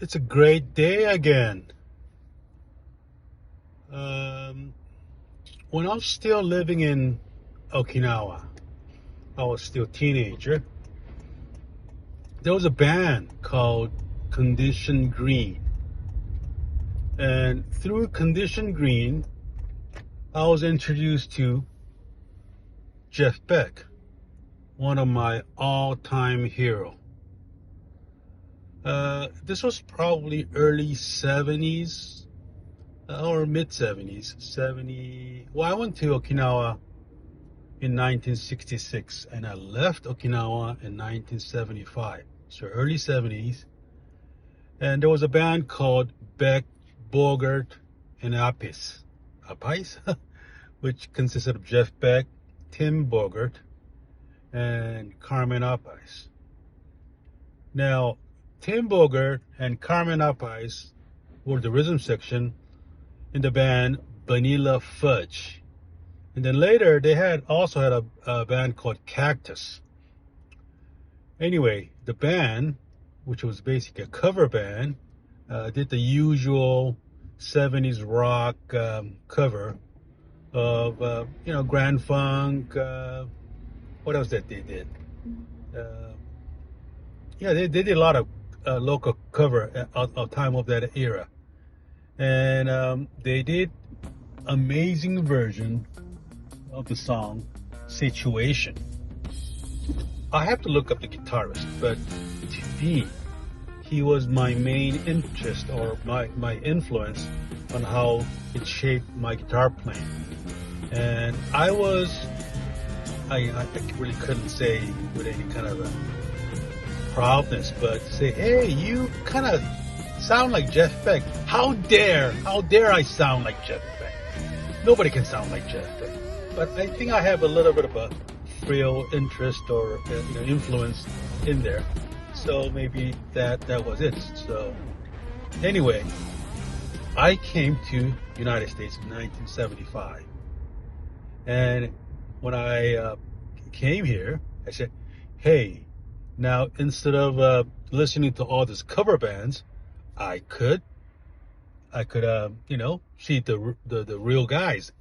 It's a great day again. When I was still living in Okinawa, I was still a teenager. There was a band called Condition Green. And through Condition Green, I was introduced to Jeff Beck, one of my all-time hero. This was probably early 70s or mid 70s. Well, I went to Okinawa in 1966 and I left Okinawa in 1975. So early 70s. And there was a band called Beck, Bogart, and Apis, which consisted of Jeff Beck, Tim Bogart, and Carmen Apis. Now, Tim Bogart and Carmen Apis were the rhythm section in the band Vanilla Fudge. And then later they also had a band called Cactus. Anyway, the band, which was basically a cover band, did the usual 70s rock cover of, Grand Funk. What else that they did? They did a lot of local cover of time of that era. And they did amazing version of the song Situation. I have to look up the guitarist, but to me, he was my main interest or my influence on how it shaped my guitar playing. And I really couldn't say with any kind of a proudness, but say, hey, you kind of sound like Jeff Beck. How dare I sound like Jeff Beck? Nobody can sound like Jeff Beck. But I think I have a little bit of a real interest or influence in there. So maybe that was it. So anyway, I came to United States in 1975. And when I came here, I said, hey, now instead of listening to all these cover bands, I could see the real guys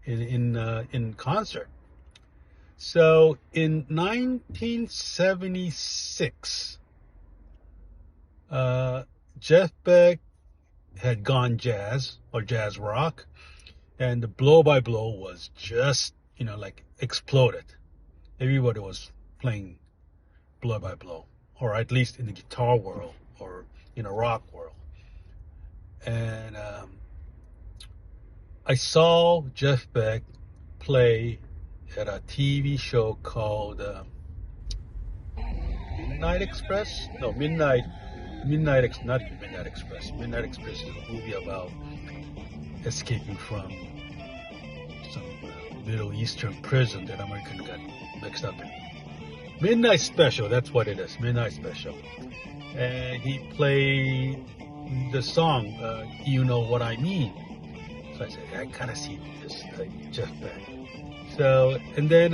in concert. So in 1976, Jeff Beck had gone jazz or jazz rock, and the Blow by Blow was just exploded. Everybody was playing Blow by Blow, or at least in the guitar world or in a rock world. And I saw Jeff Beck play at a TV show called Midnight Express. No, not Midnight Express. Midnight Express is a movie about escaping from some Middle Eastern prison that Americans got mixed up in. Midnight Special, that's what it is. Midnight Special. And he played the song, You Know What I Mean. So I said, I kind of see this Jeff Beck. So, and then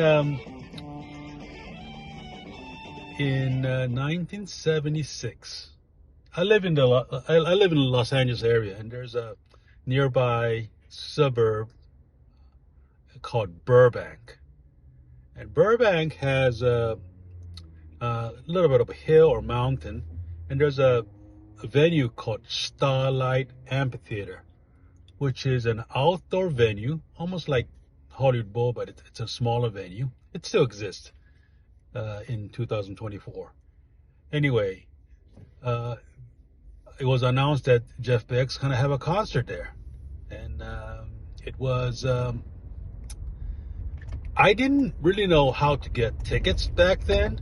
in 1976, I live in the Los Angeles area, and there's a nearby suburb called Burbank. And Burbank has a little bit of a hill or mountain, and there's a venue called Starlight Amphitheater, which is an outdoor venue, almost like Hollywood Bowl, but it's a smaller venue. It still exists in 2024. Anyway, it was announced that Jeff Beck's going to have a concert there. And it was... I didn't really know how to get tickets back then.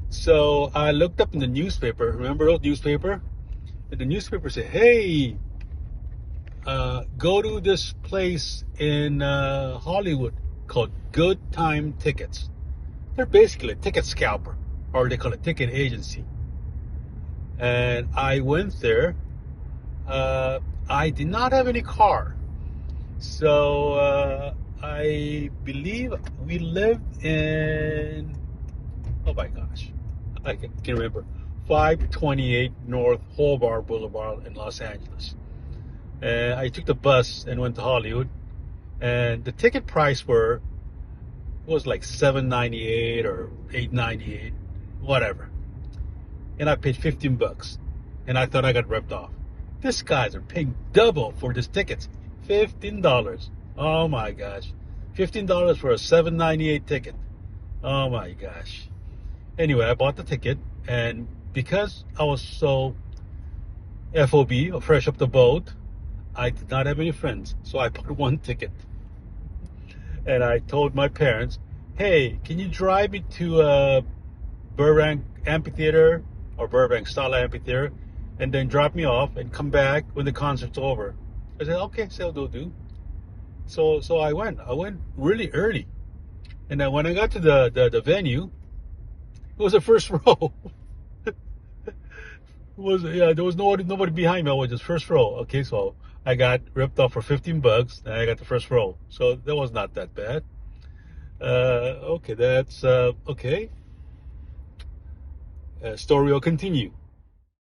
So I looked up in the newspaper. Remember those newspaper? And the newspaper said, hey, go to this place in Hollywood called Good Time Tickets. They're basically a ticket scalper, or they call it ticket agency. And I went there. I did not have any car. So I believe we lived in, oh my gosh, I can't remember, 528 North Hobart Boulevard in Los Angeles. And I took the bus and went to Hollywood. And the ticket price was like $7.98 or $8.98, whatever. And I paid $15. And I thought I got ripped off. These guys are paying double for these tickets. $15. Oh my gosh. $15 for a $7.98 ticket. Oh my gosh. Anyway, I bought the ticket, and because I was so FOB, or fresh up the boat, I did not have any friends. So I bought one ticket. And I told my parents, hey, can you drive me to Burbank Amphitheater or Burbank Style Amphitheater, and then drop me off and come back when the concert's over? I said, okay, so they'll do. So I went really early. And then when I got to the venue, it was the first row. There was nobody behind me. I was just first row. Okay, so I got ripped off for $15, and I got the first row. So that was not that bad. Okay, that's okay. Story will continue.